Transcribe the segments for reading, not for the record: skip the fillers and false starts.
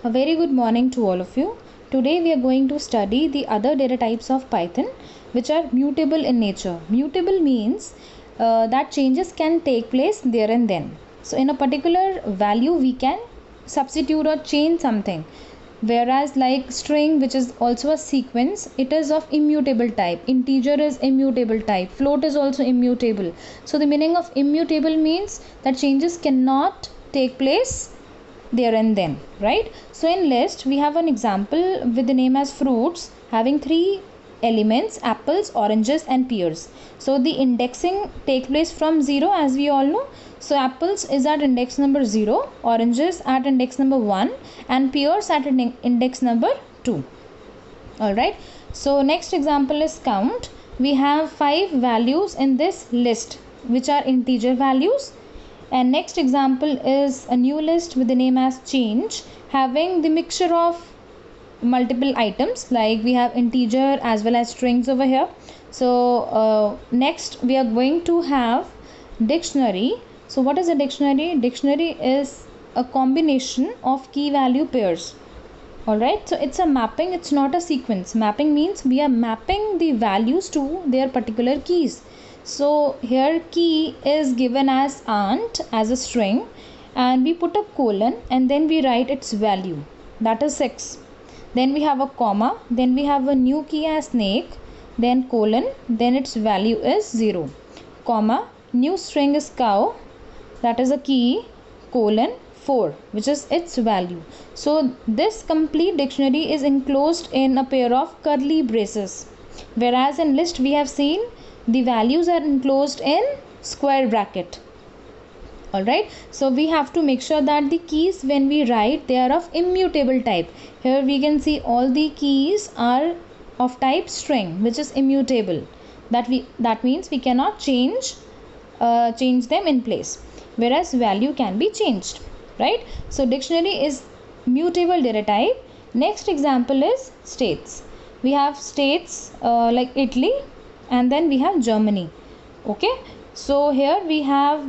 A very good morning to all of you. Today we are going to study the other data types of Python which are mutable in nature. Mutable means that changes can take place there and then. So in a particular value we can substitute or change something. Whereas like string, which is also a sequence, it is of immutable type. Integer is immutable type. Float is also immutable. So the meaning of immutable means that changes cannot take place there and then, right? So in list we have an example with the name as fruits having three elements: apples, oranges and pears. So the indexing take place from 0, as we all know. So apples is at index number 0, oranges at index number 1 and pears at index number 2. All right, so next example is count. We have 5 values in this list which are integer values. And next example is a new list with the name as change, having the mixture of multiple items, like we have integer as well as strings over here. So next we are going to have dictionary. So what is a dictionary? Dictionary is a combination of key value pairs. Alright, so it's a mapping, it's not a sequence. Mapping means we are mapping the values to their particular keys. So here key is given as aunt as a string, and we put a colon and then we write its value, that is 6. Then we have a comma, then we have a new key as snake, then colon, then its value is 0, comma, new string is cow, that is a key, colon, 4, which is its value. So this complete dictionary is enclosed in a pair of curly braces, whereas in list we have seen the values are enclosed in square bracket. Alright, so we have to make sure that the keys when we write, they are of immutable type. Here we can see all the keys are of type string, which is immutable. That means we cannot change them in place, whereas value can be changed, right? So dictionary is mutable data type. Next example is states. We have states like Italy, and then we have Germany. Okay, so here we have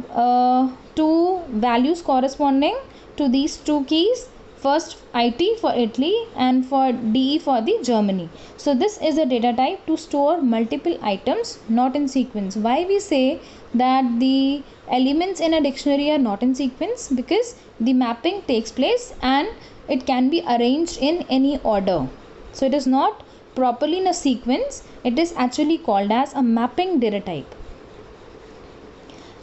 two values corresponding to these two keys. First IT for Italy and for DE for the Germany. So this is a data type to store multiple items, not in sequence. Why we say that the elements in a dictionary are not in sequence? Because the mapping takes place and it can be arranged in any order. So it is not properly in a sequence, it is actually called as a mapping data type.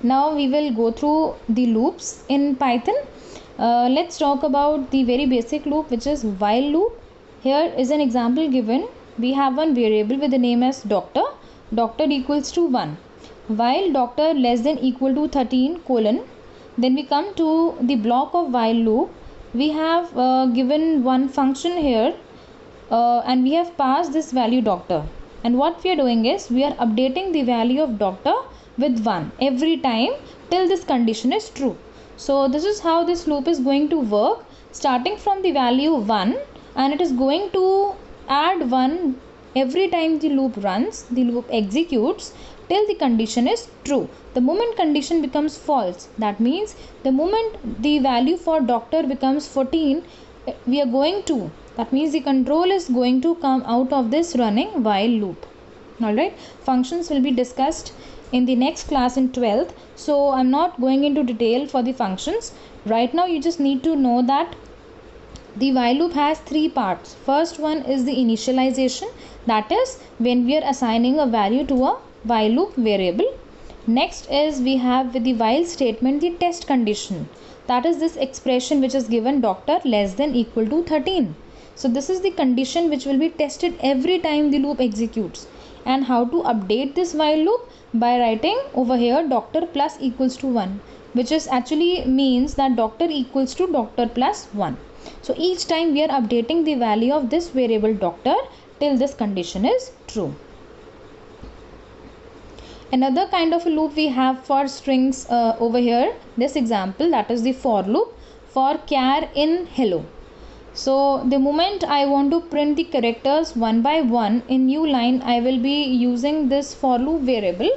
Now we will go through the loops in Python. Let's talk about the very basic loop, which is while loop. Here is an example given. We have one variable with the name as doctor. Doctor equals to 1. While doctor less than equal to 13 colon. Then we come to the block of while loop. We have given one function here. And we have passed this value doctor, and what we are doing is we are updating the value of doctor with 1 every time till this condition is true. So this is how this loop is going to work, starting from the value 1, and it is going to add 1 every time the loop runs, the loop executes till the condition is true. The moment condition becomes false, that means the moment the value for doctor becomes 14, we are going to, that means the control is going to come out of this running while loop. Alright, functions will be discussed in the next class in 12th. So I'm not going into detail for the functions. Right now you just need to know that the while loop has 3 parts. First one is the initialization, that is when we are assigning a value to a while loop variable. Next is we have with the while statement the test condition, that is this expression which is given doctor less than equal to 13. So this is the condition which will be tested every time the loop executes. And how to update this while loop? By writing over here doctor plus equals to 1, which is actually means that doctor equals to doctor plus 1. So each time we are updating the value of this variable doctor till this condition is true. Another kind of a loop we have for strings over here, this example, that is the for loop for char in hello. So the moment I want to print the characters one by one in new line, I will be using this for loop variable.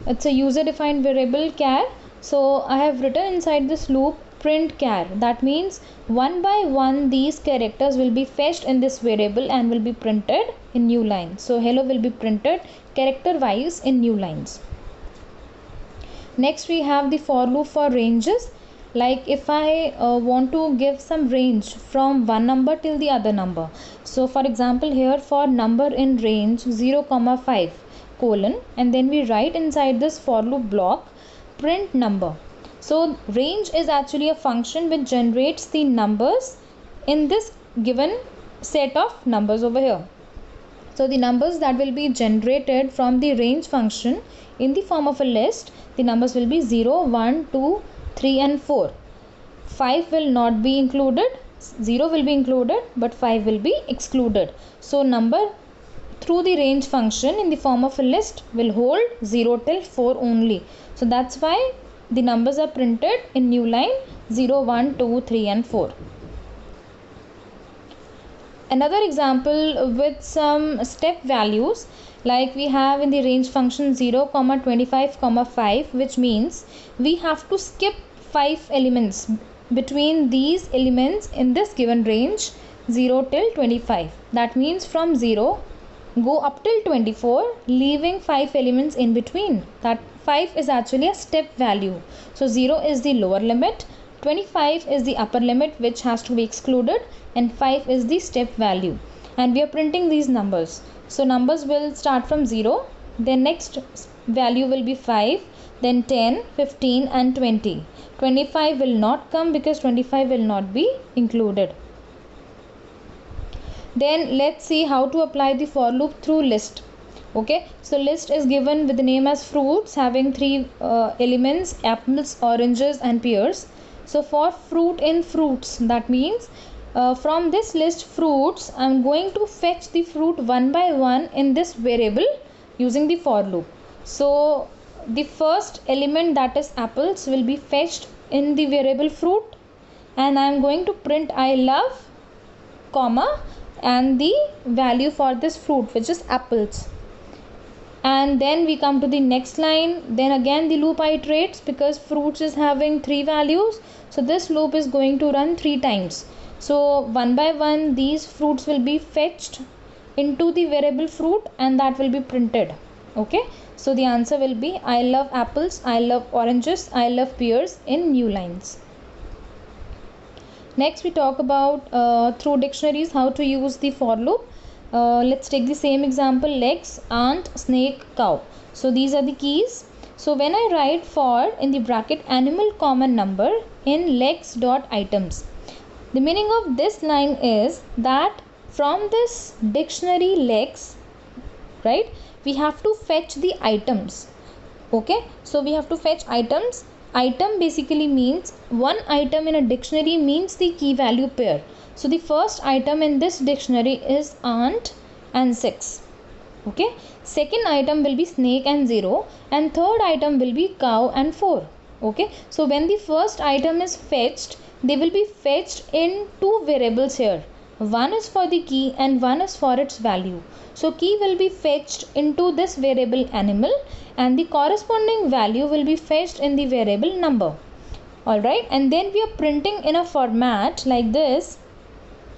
It's a user defined variable char. So I have written inside this loop print char. That means one by one these characters will be fetched in this variable and will be printed in new line. So hello will be printed character wise in new lines. Next we have the for loop for ranges. Like if I want to give some range from one number till the other number. So for example here for number in range 0, 5 colon, and then we write inside this for loop block print number. So range is actually a function which generates the numbers in this given set of numbers over here. So the numbers that will be generated from the range function in the form of a list, the numbers will be 0, 1, 2, 3 and 4. 5 will not be included, 0 will be included, but 5 will be excluded. So number through the range function in the form of a list will hold 0 till 4 only. So that's why the numbers are printed in new line 0, 1, 2, 3 and 4. Another example with some step values, like we have in the range function 0, 25, 5, which means we have to skip 5 elements between these elements in this given range 0 till 25. That means from 0 go up till 24, leaving 5 elements in between. That 5 is actually a step value. So 0 is the lower limit, 25 is the upper limit which has to be excluded, and 5 is the step value, and we are printing these numbers. So numbers will start from 0, then next value will be 5, then 10, 15 and 20. 25 will not come because 25 will not be included. Then let's see how to apply the for loop through list. Okay, so list is given with the name as fruits having 3 elements, apples, oranges and pears. So for fruit in fruits, that means from this list fruits, I am going to fetch the fruit one by one in this variable using the for loop. So the first element, that is apples, will be fetched in the variable fruit, and I am going to print I love, comma, and the value for this fruit which is apples. And then we come to the next line, then again the loop iterates because fruits is having 3 values, so this loop is going to run 3 times. So one by one these fruits will be fetched into the variable fruit and that will be printed. Okay, so the answer will be I love apples, I love oranges, I love pears in new lines. Next we talk about through dictionaries how to use the for loop. Let's take the same example, legs, ant, snake, cow. So these are the keys. So when I write for in the bracket animal common number in legs dot items, the meaning of this line is that from this dictionary legs, right, we have to fetch the items. Okay, so we have to fetch items. Item basically means one item in a dictionary means the key value pair. So the first item in this dictionary is ant and 6. Okay, second item will be snake and 0, and third item will be cow and 4. Okay, so when the first item is fetched, they will be fetched in 2 variables here. One is for the key and one is for its value. So key will be fetched into this variable animal and the corresponding value will be fetched in the variable number. Alright, and then we are printing in a format like this.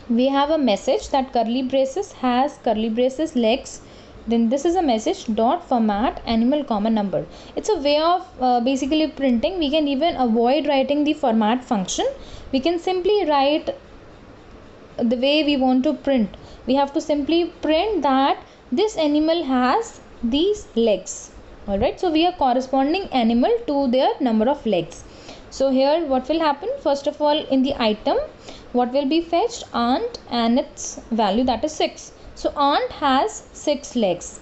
We have a message that curly braces has curly braces legs. Then this is a message dot format animal common number. It's a way of basically printing. We can even avoid writing the format function. We can simply write the way we want to print. We have to simply print that this animal has these legs. Alright, so we are corresponding animal to their number of legs. So here what will happen, first of all in the item what will be fetched, ant and its value, that is 6. So ant has 6 legs.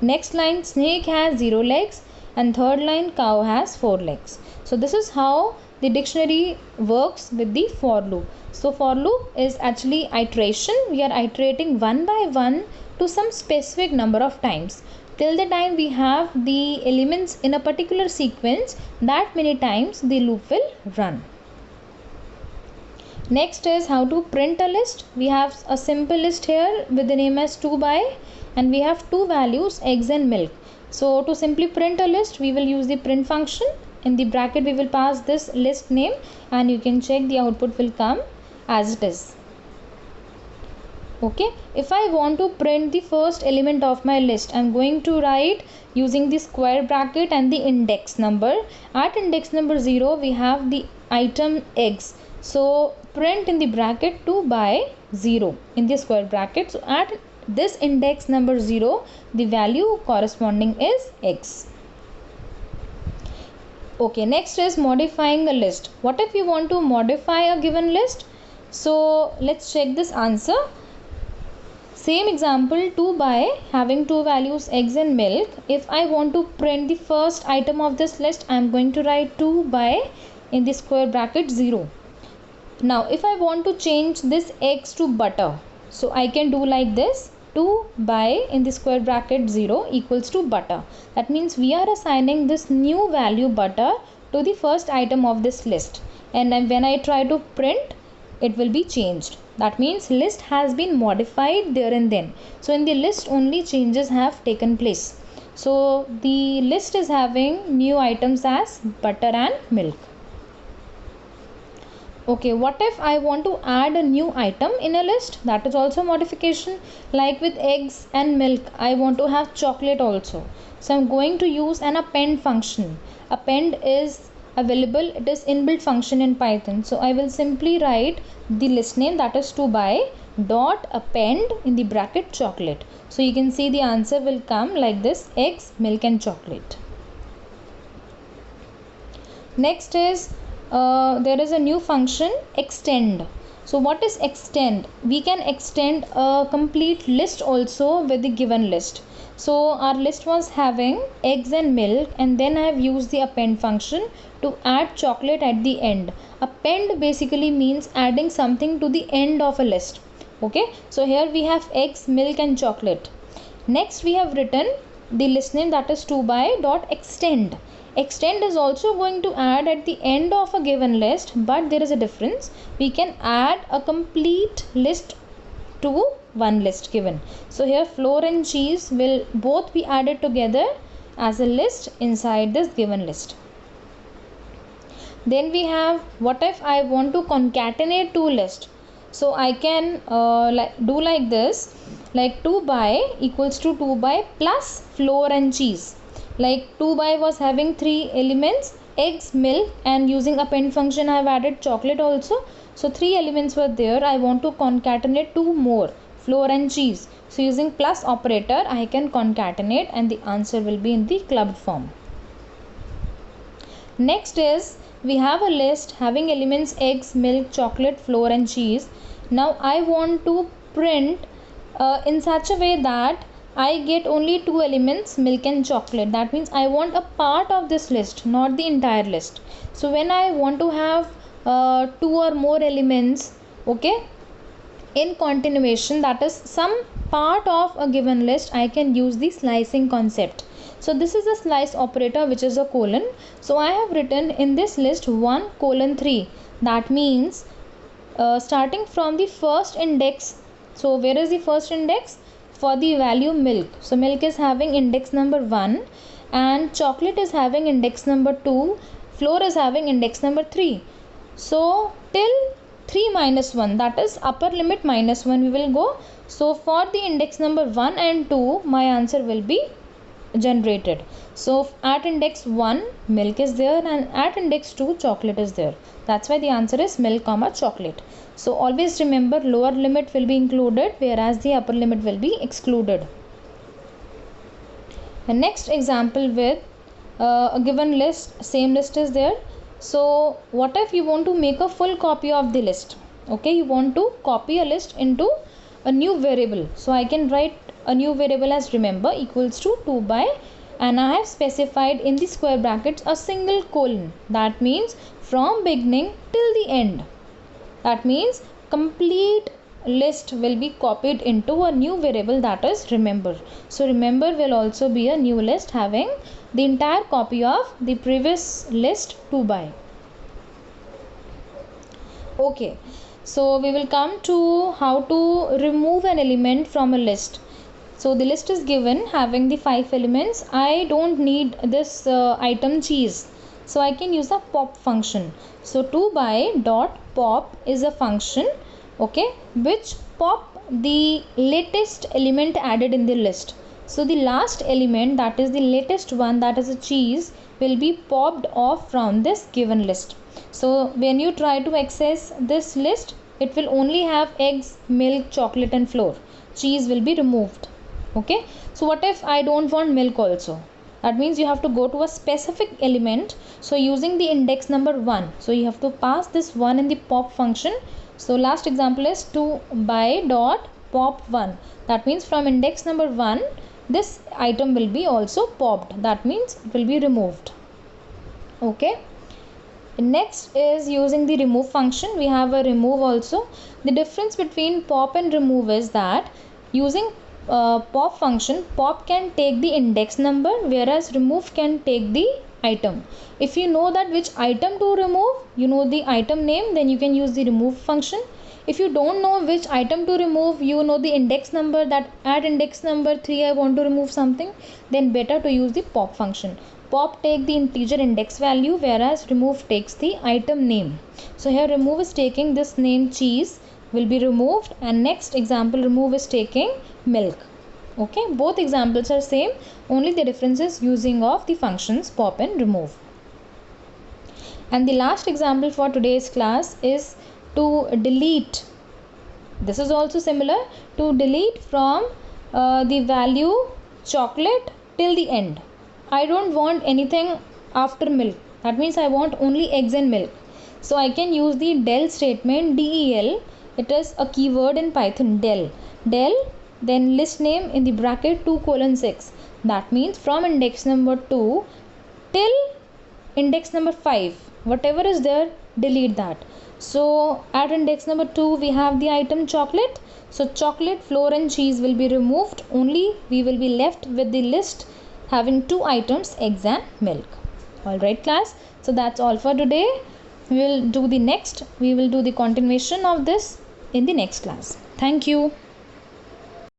Next line snake has 0 legs, and third line cow has 4 legs. So this is how the dictionary works with the for loop. So for loop is actually iteration. We are iterating one by one to some specific number of times. Till the time we have the elements in a particular sequence, that many times the loop will run. Next is how to print a list. We have a simple list here with the name as 2 by, and we have 2 values, eggs and milk. So to simply print a list, we will use the print function. in the bracket we will pass this list name, and you can check the output will come as it is. Okay, if I want to print the first element of my list, I'm going to write using the square bracket and the index number. At index number 0 we have the item eggs, so print in the bracket 2 by 0 in the square bracket. So at this index number 0 the value corresponding is x. Okay, next is modifying a list. What if you want to modify a given list? So let's check this answer. Same example, 2 by having two values eggs and milk. If I want to print the first item of this list, I am going to write 2 by in the square bracket 0. Now if I want to change this eggs to butter, so I can do like this, 2 by in the square bracket 0 equals to butter. That means we are assigning this new value butter to the first item of this list, and then when I try to print, it will be changed. That means list has been modified there and then. So in the list only changes have taken place. So the list is having new items as butter and milk. Okay, what if I want to add a new item in a list? That is also modification. Like with eggs and milk, I want to have chocolate also. So I'm going to use an append function. Append is available, it is inbuilt function in Python. So I will simply write the list name, that is 2 by dot append in the bracket chocolate. So you can see the answer will come like this, eggs, milk and chocolate. Next is there is a new function, extend. So what is extend? We can extend a complete list also with the given list. So our list was having eggs and milk, and then I have used the append function to add chocolate at the end. Append basically means adding something to the end of a list. Okay, so here we have eggs, milk and chocolate. Next we have written the list name, that is 2 by dot extend. Extend is also going to add at the end of a given list, but there is a difference. We can add a complete list to one list given. So here flour and cheese will both be added together as a list inside this given list. Then we have, what if I want to concatenate two lists? So I can do like this, like 2 by equals to 2 by plus flour and cheese. Like 2 by was having 3 elements, eggs, milk, and using append function I have added chocolate also. So 3 elements were there. I want to concatenate 2 more, flour and cheese. So using plus operator I can concatenate, and the answer will be in the clubbed form. Next is, we have a list having elements eggs, milk, chocolate, flour and cheese. Now I want to print in such a way that I get only 2 elements, milk and chocolate. That means I want a part of this list, not the entire list. So when I want to have 2 or more elements, okay, in continuation, that is some part of a given list, I can use the slicing concept. So this is a slice operator, which is a colon. So I have written in this list 1 colon 3. That means starting from the first index. So where is the first index? For the value milk. So milk is having index number 1, and chocolate is having index number 2, flour is having index number 3. So till 3 minus 1, that is upper limit minus 1, we will go. So for the index number 1 and 2, my answer will be generated. So at index 1 milk is there, and at index 2 chocolate is there. That's why the answer is milk comma chocolate. So always remember, lower limit will be included, whereas the upper limit will be excluded. The next example with a given list, same list is there. So what if you want to make a full copy of the list? Okay, you want to copy a list into a new variable. So I can write a new variable as remember equals to 2 by, and I have specified in the square brackets a single colon. That means from beginning till the end. That means complete list will be copied into a new variable, that is remember. So remember will also be a new list having the entire copy of the previous list 2 by. Okay, so we will come to how to remove an element from a list. So the list is given having the 5 elements. I don't need this item cheese. so I can use the pop function. So 2 by dot pop is a function, okay, which pop the latest element added in the list. So the last element, that is the latest one, that is a cheese, will be popped off from this given list. So when you try to access this list, it will only have eggs, milk, chocolate and flour. Cheese will be removed. Okay, so what if I don't want milk also? That means you have to go to a specific element. So using the index number 1, so you have to pass this 1 in the pop function. So last example is 2 by dot pop 1. That means from index number 1, this item will be also popped. That means it will be removed. Okay. Next is using the remove function. We have a remove also. The difference between pop and remove is that using pop function, pop can take the index number, whereas remove can take the item. If you know that which item to remove, you know the item name, then you can use the remove function. If you don't know which item to remove, you know the index number, that at index number 3 I want to remove something, then better to use the pop function. Pop take the integer index value, whereas remove takes the item name. So here remove is taking this name cheese will be removed, and next example remove is taking milk. Okay, both examples are same, only the difference is using of the functions pop and remove. And the last example for today's class is to delete. This is also similar, to delete from the value chocolate till the end. I don't want anything after milk, that means I want only eggs and milk. So I can use the del statement, del. It is a keyword in Python, del, then list name in the bracket 2:6. That means from index number 2 till index number 5, whatever is there, delete that. So at index number 2 we have the item chocolate. So chocolate, flour and cheese will be removed. Only we will be left with the list having 2 items, eggs and milk. Alright class, so that's all for today. We will do the continuation of this in the next class. Thank you.